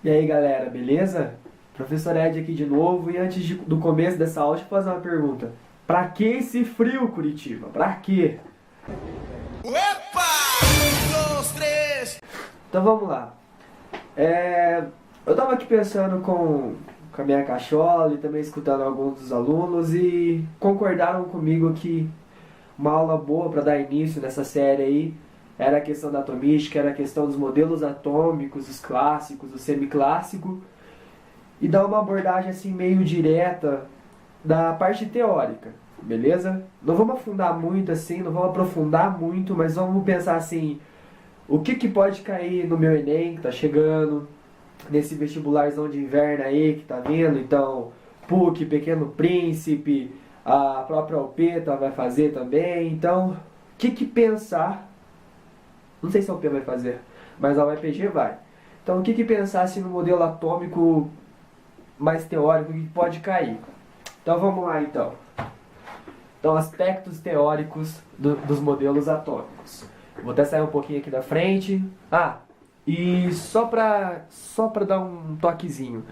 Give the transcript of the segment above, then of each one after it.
E aí galera, beleza? Professor Ed aqui de novo e do começo dessa aula, deixa eu fazer uma pergunta. Pra que esse frio, Curitiba? Pra quê? Opa! Um, dois, três. Então vamos lá. Eu tava aqui pensando com a minha cachola e também escutando alguns dos alunos e concordaram comigo que uma aula boa para dar início nessa série aí era a questão da atomística, era a questão dos modelos atômicos, os clássicos, o semiclássico, e dar uma abordagem assim meio direta da parte teórica, beleza? Não vamos afundar muito assim, não vamos aprofundar muito, mas vamos pensar assim, o que pode cair no meu Enem que tá chegando, nesse vestibularzão de inverno aí que tá vindo, então PUC, Pequeno Príncipe, a própria Alpeta vai fazer também, então o que pensar, não sei se a UP vai fazer, mas a UEPG vai. Então o que pensar assim, no modelo atômico mais teórico que pode cair? Então vamos lá então. Então, aspectos teóricos dos modelos atômicos. Vou até sair um pouquinho aqui da frente. E só pra dar um toquezinho.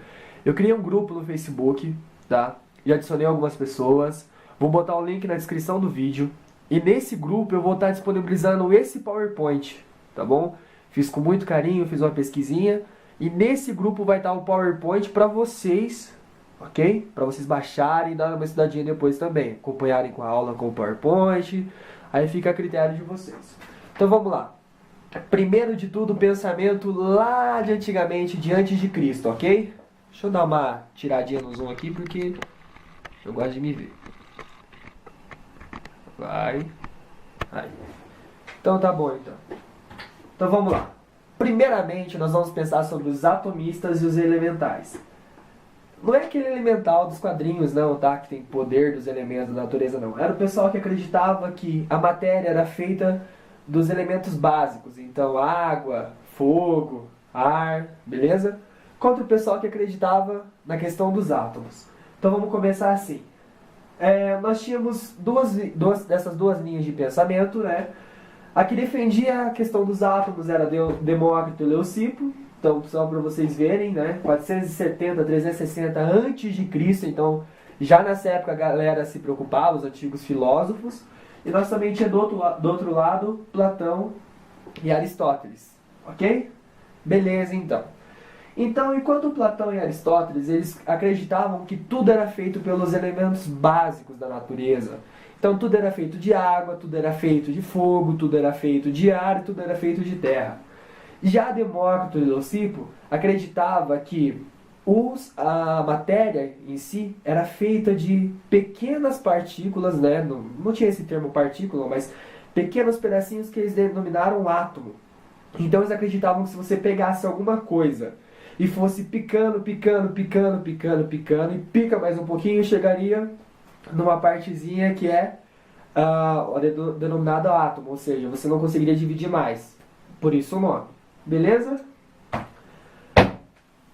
Eu criei um grupo no Facebook, tá? E adicionei algumas pessoas. Vou botar o link na descrição do vídeo. E nesse grupo eu vou estar disponibilizando esse PowerPoint, tá bom? Fiz com muito carinho, fiz uma pesquisinha. E nesse grupo vai estar o PowerPoint para vocês, ok? Para vocês baixarem e dar uma estudadinha depois também. Acompanharem com a aula com o PowerPoint. Aí fica a critério de vocês. Então vamos lá. Primeiro de tudo, o pensamento lá de antigamente, de antes de Cristo, ok? Deixa eu dar uma tiradinha no zoom aqui porque eu gosto de me ver. Vai. Aí. Então tá bom então. Então vamos lá. Primeiramente, nós vamos pensar sobre os atomistas e os elementais. Não é aquele elemental dos quadrinhos, não, tá? Que tem poder dos elementos da natureza, não. Era o pessoal que acreditava que a matéria era feita dos elementos básicos. Então, água, fogo, ar, beleza? Contra o pessoal que acreditava na questão dos átomos. Então, vamos começar assim. Nós tínhamos dessas duas linhas de pensamento, né? A que defendia a questão dos átomos era Demócrito e Leucipo. Então, só para vocês verem, né? 470, 360 antes de Cristo. Então, já nessa época a galera se preocupava, os antigos filósofos. E nós também tinha do outro lado Platão e Aristóteles. Ok? Beleza, então. Então, enquanto Platão e Aristóteles, eles acreditavam que tudo era feito pelos elementos básicos da natureza. Então, tudo era feito de água, tudo era feito de fogo, tudo era feito de ar, tudo era feito de terra. Já Demócrito e Leucipo acreditava que a matéria em si era feita de pequenas partículas, né? Não tinha esse termo partícula, mas pequenos pedacinhos que eles denominaram átomo. Então eles acreditavam que se você pegasse alguma coisa e fosse picando, picando, picando, picando, picando, e pica mais um pouquinho, chegaria numa partezinha que é denominada átomo, ou seja, você não conseguiria dividir mais. Por isso o nome. Beleza?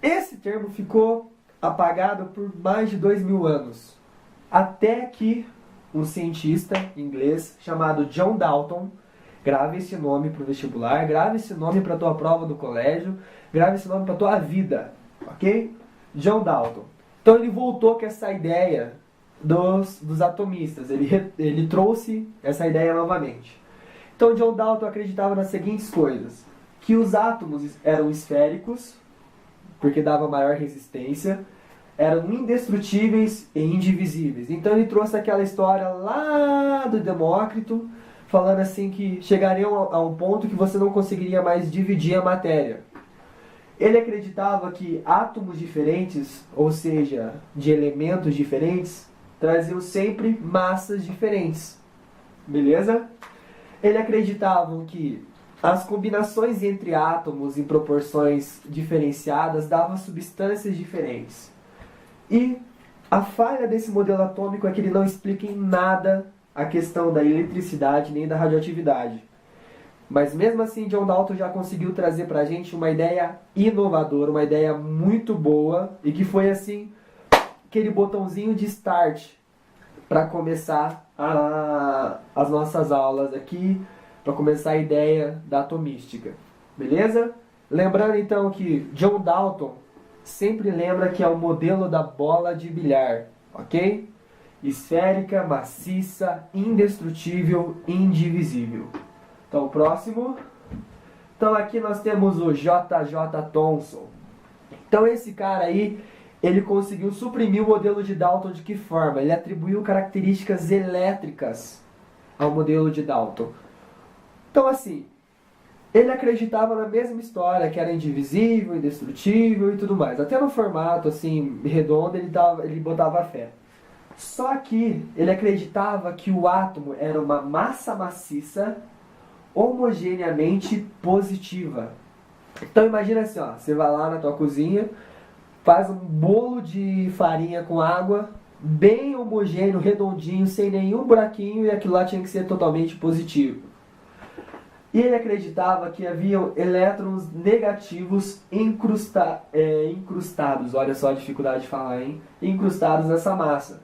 Esse termo ficou apagado por mais de 2000 anos. Até que um cientista inglês chamado John Dalton, grave esse nome para o vestibular, grave esse nome para a tua prova do colégio, grave esse nome para a tua vida, ok? John Dalton. Então ele voltou com essa ideia dos atomistas, ele trouxe essa ideia novamente. Então John Dalton acreditava nas seguintes coisas: que os átomos eram esféricos, porque dava maior resistência, eram indestrutíveis e indivisíveis. Então ele trouxe aquela história lá do Demócrito, falando assim que chegariam a um ponto que você não conseguiria mais dividir a matéria. Ele acreditava que átomos diferentes, ou seja, de elementos diferentes, traziam sempre massas diferentes. Beleza? Ele acreditava que as combinações entre átomos em proporções diferenciadas davam substâncias diferentes. E a falha desse modelo atômico é que ele não explica em nada a questão da eletricidade nem da radioatividade. Mas mesmo assim, John Dalton já conseguiu trazer pra gente uma ideia inovadora, uma ideia muito boa, e que foi assim, aquele botãozinho de start para começar as nossas aulas aqui, para começar a ideia da atomística. Beleza? Lembrando então que John Dalton sempre lembra que é o modelo da bola de bilhar, ok? Esférica, maciça, indestrutível, indivisível. Então, próximo. Então, aqui nós temos o J.J. Thomson. Então, esse cara aí, ele conseguiu suprimir o modelo de Dalton de que forma? Ele atribuiu características elétricas ao modelo de Dalton. Então, assim, ele acreditava na mesma história, que era indivisível, indestrutível e tudo mais. Até no formato, assim, redondo, ele botava fé. Só que ele acreditava que o átomo era uma massa maciça homogeneamente positiva. Então imagina assim, ó, você vai lá na tua cozinha, faz um bolo de farinha com água, bem homogêneo, redondinho, sem nenhum buraquinho, e aquilo lá tinha que ser totalmente positivo. E ele acreditava que haviam elétrons negativos incrustados, olha só a dificuldade de falar, hein? Incrustados nessa massa.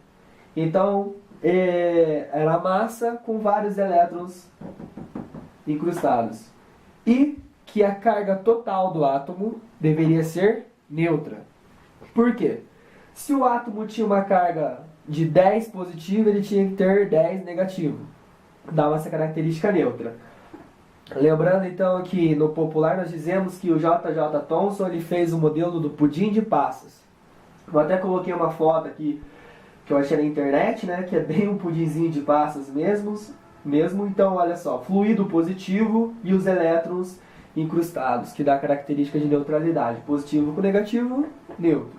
Então, era a massa com vários elétrons incrustados. E que a carga total do átomo deveria ser neutra. Por quê? Se o átomo tinha uma carga de 10 positiva, ele tinha que ter 10 negativo. Dava essa característica neutra. Lembrando então que no popular nós dizemos que o J.J. Thomson ele fez o modelo do pudim de passas. Eu até coloquei uma foto aqui que eu achei na internet, né, que é bem um pudinzinho de passas mesmo. Então, olha só, fluido positivo e os elétrons incrustados, que dá a característica de neutralidade. Positivo com negativo, neutro.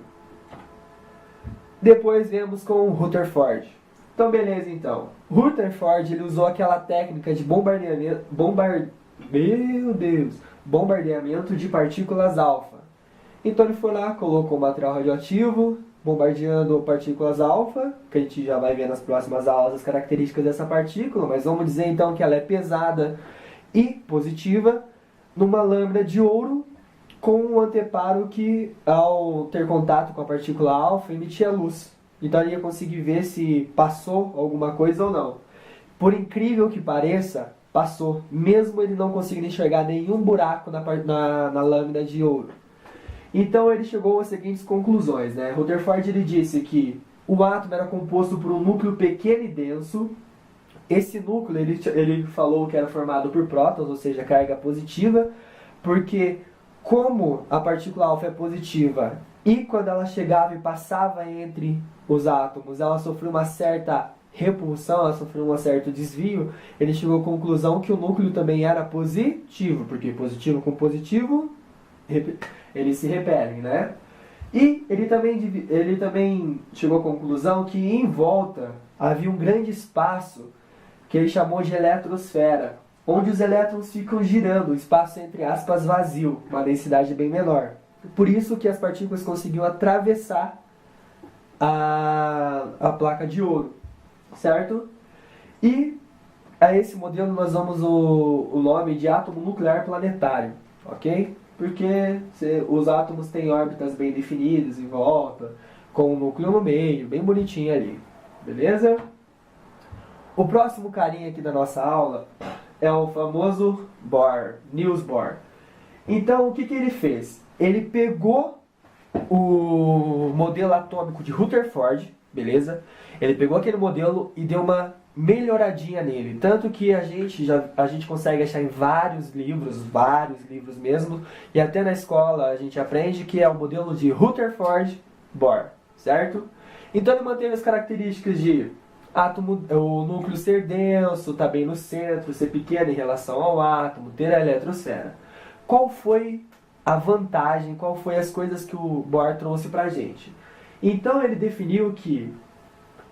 Depois vemos com o Rutherford. Então, beleza, então. Rutherford ele usou aquela técnica de bombardeamento de partículas alfa. Então ele foi lá, colocou o material radioativo, bombardeando partículas alfa, que a gente já vai ver nas próximas aulas as características dessa partícula, mas vamos dizer então que ela é pesada e positiva, numa lâmina de ouro com um anteparo que, ao ter contato com a partícula alfa, emitia luz. Então ele ia conseguir ver se passou alguma coisa ou não. Por incrível que pareça, passou, mesmo ele não conseguindo enxergar nenhum buraco na lâmina de ouro. Então ele chegou às seguintes conclusões, né? Rutherford ele disse que o átomo era composto por um núcleo pequeno e denso. Esse núcleo ele falou que era formado por prótons, ou seja, carga positiva, porque como a partícula alfa é positiva e quando ela chegava e passava entre os átomos, ela sofreu uma certa repulsão, ela sofreu um certo desvio, ele chegou à conclusão que o núcleo também era positivo, porque positivo com positivo eles se repelem, né? E ele também chegou à conclusão que em volta havia um grande espaço que ele chamou de eletrosfera, onde os elétrons ficam girando, o espaço entre aspas vazio, uma densidade bem menor. Por isso que as partículas conseguiam atravessar a placa de ouro, certo? E a esse modelo nós damos o nome de átomo nuclear planetário, ok? Porque os átomos têm órbitas bem definidas em volta, com o núcleo no meio, bem bonitinho ali, beleza? O próximo carinha aqui da nossa aula é o famoso Bohr, Niels Bohr. Então, o que ele fez? Ele pegou o modelo atômico de Rutherford, beleza? Ele pegou aquele modelo e deu uma melhoradinha nele. Tanto que a gente consegue achar em vários livros mesmo, e até na escola a gente aprende que é o modelo de Rutherford-Bohr, certo? Então ele manteve as características de átomo, o núcleo ser denso, estar bem no centro, ser pequeno em relação ao átomo, ter a eletrosfera. Qual foi a vantagem, qual foi as coisas que o Bohr trouxe pra gente? Então ele definiu que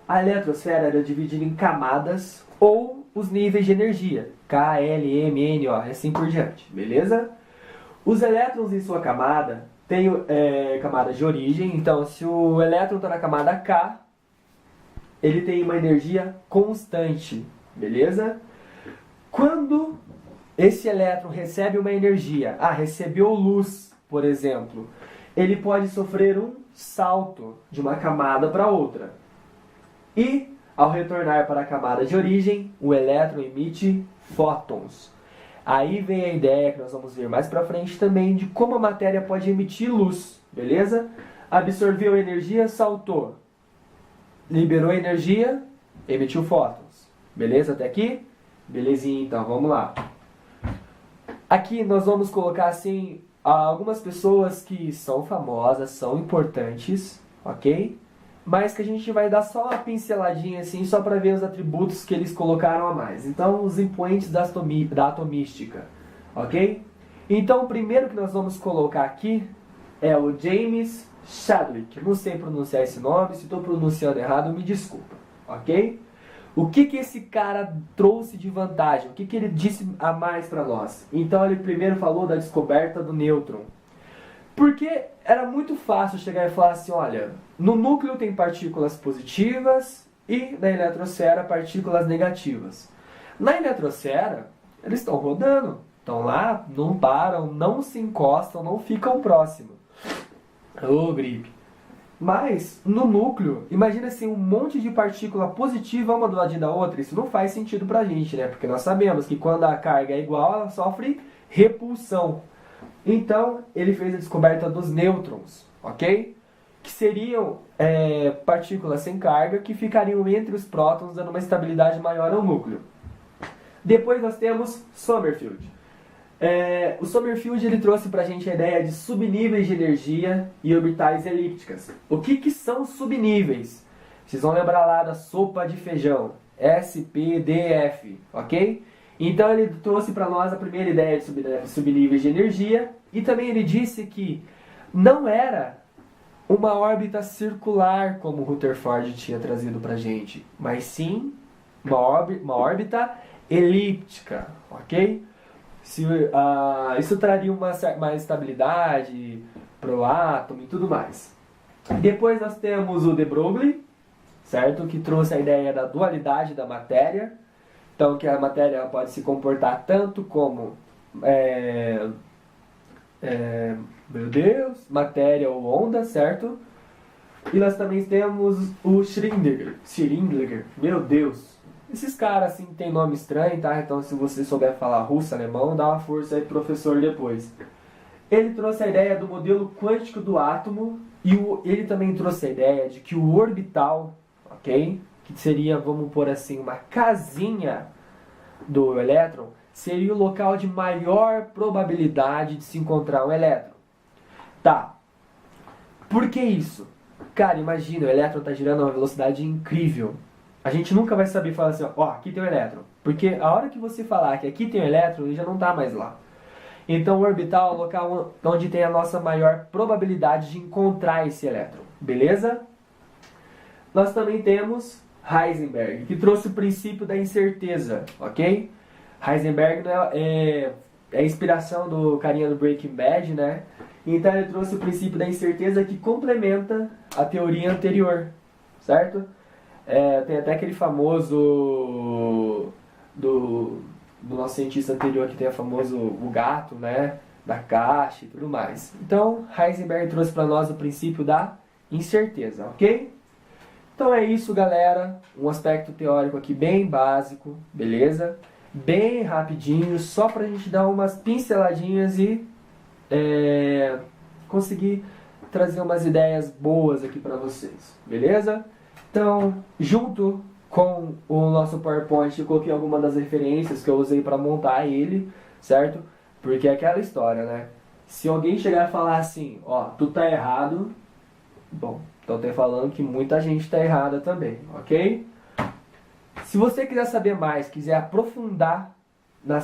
a eletrosfera era dividida em camadas ou os níveis de energia, K, L, M, N, O, assim por diante, beleza? Os elétrons em sua camada têm camada de origem, então se o elétron está na camada K, ele tem uma energia constante, beleza? Quando esse elétron recebe uma energia, recebeu luz, por exemplo, ele pode sofrer um salto de uma camada para outra. E, ao retornar para a camada de origem, o elétron emite fótons. Aí vem a ideia que nós vamos ver mais para frente também de como a matéria pode emitir luz. beleza? Absorveu energia, saltou. Liberou energia, emitiu fótons. Beleza até aqui? Belezinha, então, vamos lá. Aqui nós vamos colocar assim algumas pessoas que são famosas, são importantes, ok? Mas que a gente vai dar só uma pinceladinha assim, só para ver os atributos que eles colocaram a mais. Então, os expoentes da atomística, ok? Então, o primeiro que nós vamos colocar aqui é o James Chadwick. Não sei pronunciar esse nome, se estou pronunciando errado, me desculpa, ok? O que esse cara trouxe de vantagem? O que ele disse a mais para nós? Então, ele primeiro falou da descoberta do nêutron. Porque era muito fácil chegar e falar assim, olha, no núcleo tem partículas positivas e na eletrosfera partículas negativas. Na eletrosfera, eles estão rodando, estão lá, não param, não se encostam, não ficam próximos. Ô, gripe. Mas, no núcleo, imagina assim, um monte de partícula positiva uma do lado da outra. Isso não faz sentido pra gente, né? Porque nós sabemos que quando a carga é igual, ela sofre repulsão. Então, ele fez a descoberta dos nêutrons, ok? Que seriam partículas sem carga que ficariam entre os prótons, dando uma estabilidade maior ao núcleo. Depois nós temos Sommerfeld. O Sommerfeld ele trouxe pra gente a ideia de subníveis de energia e orbitais elípticas. O que são subníveis? Vocês vão lembrar lá da sopa de feijão, SPDF, ok? Então ele trouxe para nós a primeira ideia de subníveis de energia e também ele disse que não era uma órbita circular como Rutherford tinha trazido para a gente, mas sim uma órbita elíptica, ok? Isso traria mais estabilidade para o átomo e tudo mais. Depois nós temos o de Broglie, certo? Que trouxe a ideia da dualidade da matéria. Então, que a matéria pode se comportar tanto como, matéria ou onda, certo? E nós também temos o Schrödinger, meu Deus. Esses caras, assim, tem nome estranho, tá? Então, se você souber falar russo, alemão, dá uma força aí, professor, depois. Ele trouxe a ideia do modelo quântico do átomo e ele também trouxe a ideia de que o orbital, ok? Que seria, vamos pôr assim, uma casinha do elétron, seria o local de maior probabilidade de se encontrar um elétron. Tá. Por que isso? Cara, imagina, o elétron está girando a uma velocidade incrível. A gente nunca vai saber falar assim, ó, aqui tem um elétron. Porque a hora que você falar que aqui tem um elétron, ele já não está mais lá. Então o orbital é o local onde tem a nossa maior probabilidade de encontrar esse elétron. Beleza? Nós também temos Heisenberg, que trouxe o princípio da incerteza, ok? Heisenberg é a inspiração do carinha do Breaking Bad, né? Então ele trouxe o princípio da incerteza que complementa a teoria anterior, certo? Tem até aquele famoso do nosso cientista anterior que tem o famoso o gato, né? Da caixa e tudo mais. Então Heisenberg trouxe para nós o princípio da incerteza, ok? Então é isso, galera. Um aspecto teórico aqui bem básico, beleza? Bem rapidinho, só pra gente dar umas pinceladinhas e conseguir trazer umas ideias boas aqui pra vocês, beleza? Então, junto com o nosso PowerPoint, eu coloquei algumas das referências que eu usei pra montar ele, certo? Porque é aquela história, né? Se alguém chegar e falar assim, ó, tu tá errado, bom, então tem falando que muita gente está errada também, ok? Se você quiser saber mais, quiser aprofundar na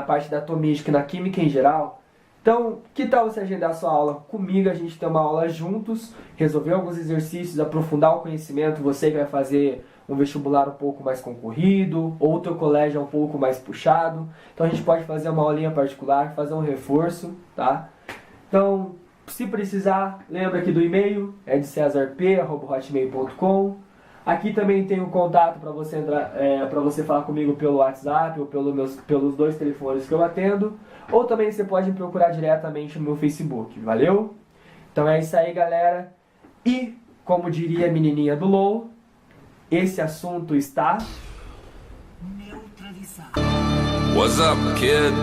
parte da atomística e na química em geral, então que tal você agendar sua aula comigo, a gente ter uma aula juntos, resolver alguns exercícios, aprofundar o conhecimento, você que vai fazer um vestibular um pouco mais concorrido, ou o teu colégio é um pouco mais puxado, então a gente pode fazer uma aulinha particular, fazer um reforço, tá? Então, se precisar, lembra aqui do e-mail, é de cesarp@hotmail.com. Aqui também tem um contato para você entrar, para você falar comigo pelo WhatsApp ou pelos dois telefones que eu atendo. Ou também você pode me procurar diretamente no meu Facebook, valeu? Então é isso aí, galera. E, como diria a menininha do LOL, esse assunto está neutralizado. What's up, kid?